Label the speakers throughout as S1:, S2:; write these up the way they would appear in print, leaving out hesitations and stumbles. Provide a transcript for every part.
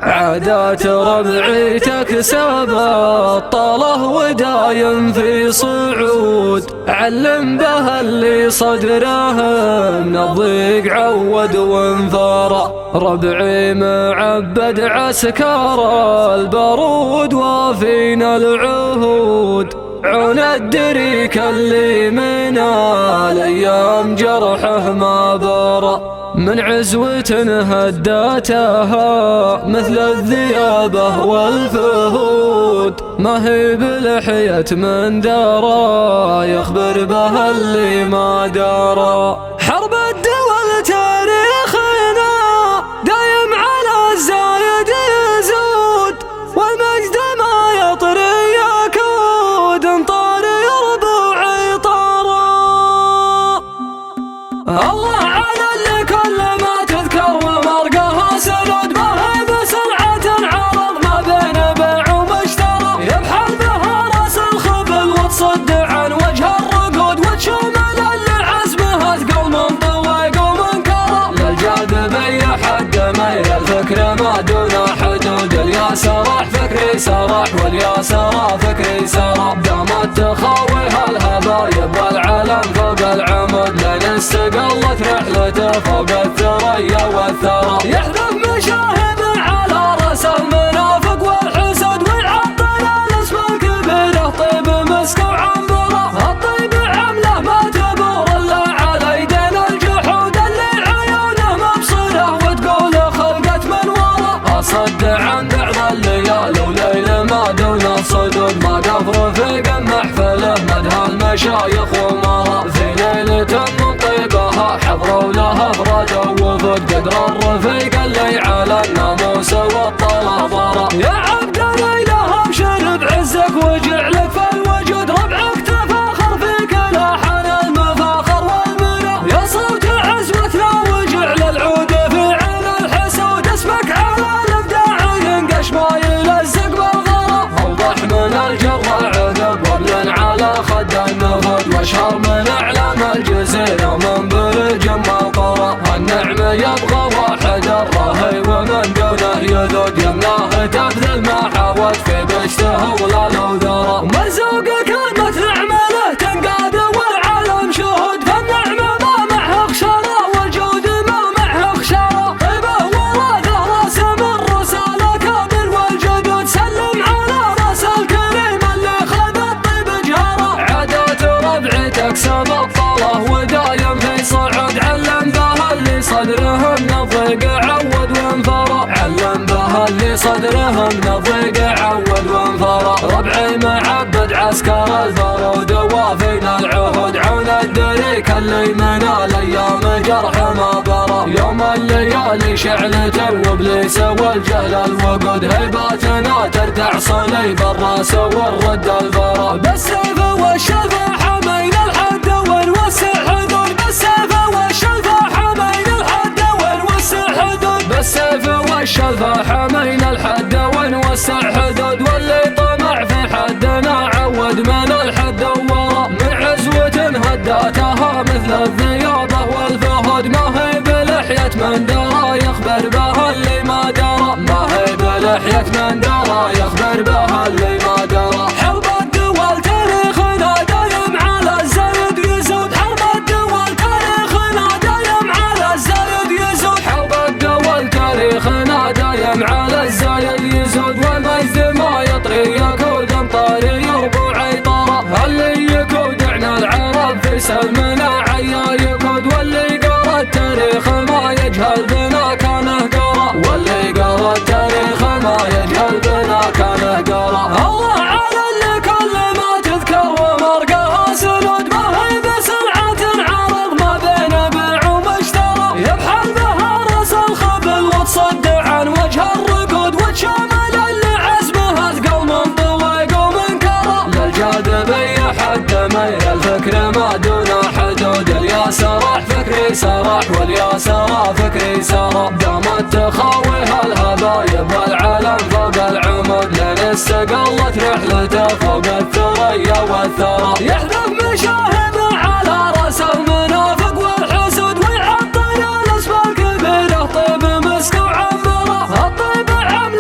S1: عادات ربعي تكسب الطله ودايم في صعود، علم به اللي صدره من الضيق عود وانفرى. ربعي معبد عسكر البارود وفينا العهود، عون الدريك اللي من الايام جرحه ما برى. من عزوة هداتها مثل الذيابة والفهود، ما هي بلحية من درى يخبر به اللي ما درى. حرب الدول تاريخنا دايم على الزايد يزود، والمجد ما يطري يكود انطاري ربوعي طارى. الله على اللي كل ما تذكر ومرقها سنود، ما هي بسرعة عرض ما بين بيع ومشترى. يبحر بها راس الخبل وتصد عن وجه الرقود، وتشمل اللي عزمها ثقل من طويق ومن كرى. للجاذبية حد ميل الفكر ما دون حدود، اليا سراح فكري سراح واليا سرى فكري سرى. دامت تخاوي هالهبايب والعلم فوق العمود، لين استقلت رحلته فوق الثريا والثرى. يحذف مشاهد على راس المنافق والحسد، ويعطل الاسم الكبيره طيب مسك وعنبره. الطيب عمله ما تبور الا على يدين الجحود، اللي عيونه مبصره وتقول خلقت من ورا. اصد عن بعض الليالي وليل ما دون الصدود، ما قف رفيق محفله مدها المشايخ ومرى. في ليله حضروا لها افراد وفد، قدر الرفيق اللي على الناموس والطلب ضرى. يا عبد الاله ابشر بعزك وجعلك في الوجود، ربعك تفاخر فيك لاحن المفاخر والمنى. يا صوت عزوتنا وجعل العود في عين الحسود، اسمك على الابداع ينقش ما يلزق بالغرى. اوضح من الجرة عذب وابلن على خد النفود، واشهر من اعلام الجزيرة ومن جمع القرى. النعمة يبغى واحد الراهي ومن دونه يذود، يمناه تبذل ما حاولت في بشته ولا لو ذرى. مرزوق كلمة نعمة له تنقاد والعالم شهود، فالنعمة ما معها خشرة والجود ما معها خشرة. طيبه وراثه راس من رسالة كابر والجدود، سلم على راس الكريم اللي خذ الطيب جهرة. عادات ربعي تكسب الطله ودايم في صعود، علم بها اللي صدرهم نضيق عود وانفرى. علم بها اللي صدرهم نضيق عود وانفرى. ربعي معبد عسكر البارود وافينا العهود، عون الدريك اللي من الايام جرح ما برى. يوم الليالي شعلة وابليس والجهل الوقود، هيباتنا تردع صليب الراس والرد البرى. بالسيف والشفا حمينا الحد ونوسع حدود، بالسيف والشفا حمينا الحد ونوسع حدود. بالسيف والشفا حمينا الحد ونوسع حدود، واللي طمع في حدنا عود من الحد ورا. من عزوة هداتها مثل الذيابة والفهود، ما هي بلحية من درى يخبر بها اللي ما درى. ما هي بلحية من درى يخبر بها اللي ما درى. حرب الدول تاريخنا دايم على الزايد يزود، حرب الدول تاريخنا دايم على الزايد يزود. حرب الدول تاريخنا دايم على الزايد يزود، والمجد ما يطري يكود انطاري ربوعي طرى. اللي يكود عنا العرب في سلمنا عيا يكود، واللي قرا التاريخ ما يجهل بنا كانه قرا. واللي قرا التاريخ ما يجهل بنا كانه قرا. الله على اللي كل ما تذكر ومرقها سنود، ما هي بسرعة عرض ما بين بيع ومشترى. يبحر بها راس الخبل وتصد عن وجه الرقود، وتشمل اللي عزمها ثقل من طويق ومن كرى. للجاذبية حد ميل الفكر ما دون حدود، اليا سراح فكري سراح واليا سرى فكري سرى. دامت تخاوي هالهبايب والعلم فوق العمود، لين استقلت رحلته فوق الثريا والثرى. يحذف مشاهد على راس المنافق والحسود، ويعطل الاسم الكبيره طيب مسك وعنبره. الطيب عمله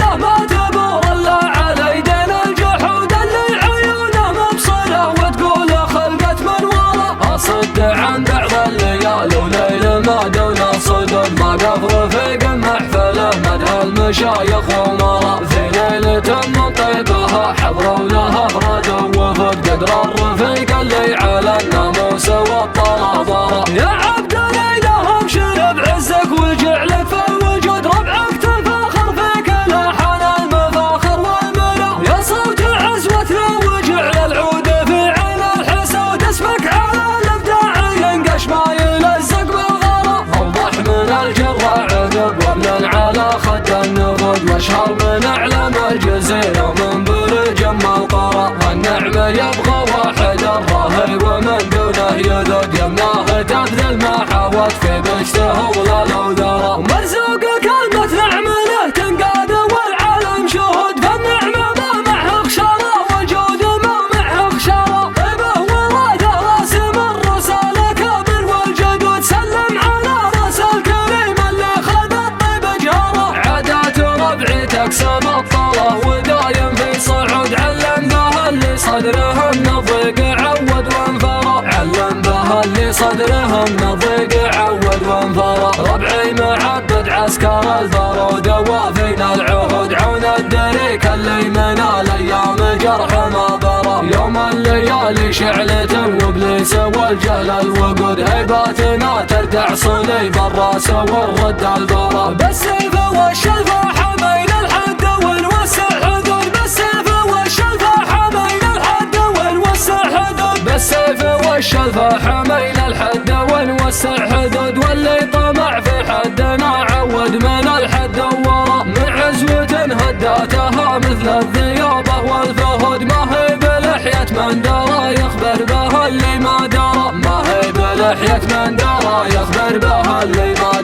S1: مشايخ وامراء في ليلة من طيبها حضروا لها افراد وفد قدر الرفيق اللي على الناموس والطرابره. يا عبد الاله ابشر بعزك وجعلك في الوجود ربعك تفاخر في كل حال المفاخر والمنى. يا صوت عزوتنا وجعل العود في عين الحسود اسمك على الابداع ينقش ما يلزق بالغرى. اوضح من الجراع عذب ومن على خد النفود واشهر من اعلام الجزيره ومن برج القرى. والنعم يبغى واحد الراهي ومن دونه يذوق يمناه تبذل ما حاولت في بشته ولا لو ذرى. مرزوق كلمة نعم له تنقاد والعالم شهود فالنعمة ما معه خشارة والجود ما معه خشارة. طيبه وراده راسم الرسالة كابر والجدود سلم على راس الكريم اللي خذ الطيب جاره. عادات ربعي تقسم الطله ودايم في صعود علم بها اللي صدرهم نضيق عود وانفرى. علم بها اللي صدرهم نضيق عود وانفرى. ربعي معبد عسكر البارود وافينا العهود عون الدريك اللي من الايام جرح ما برى. يوم الليالي شعلة وابليس والجهل الوقود هيباتنا تردع صليب الراس والرد البرى. بالسيف والشلفة حمين الحد ونوسع حدود. بالسيف والشلفة حمين الحد ونوسع حدود. بالسيف والشلفة حمين الحد ونوسع حدود. واللي طمع في حدنا عود من الحد ورا. من عزوة هداتها مثل الذيابة والفهود ما هي بلحية من درى يخبر بها اللي ما درى. ما هي بلحية من درى يخبر بها اللي ما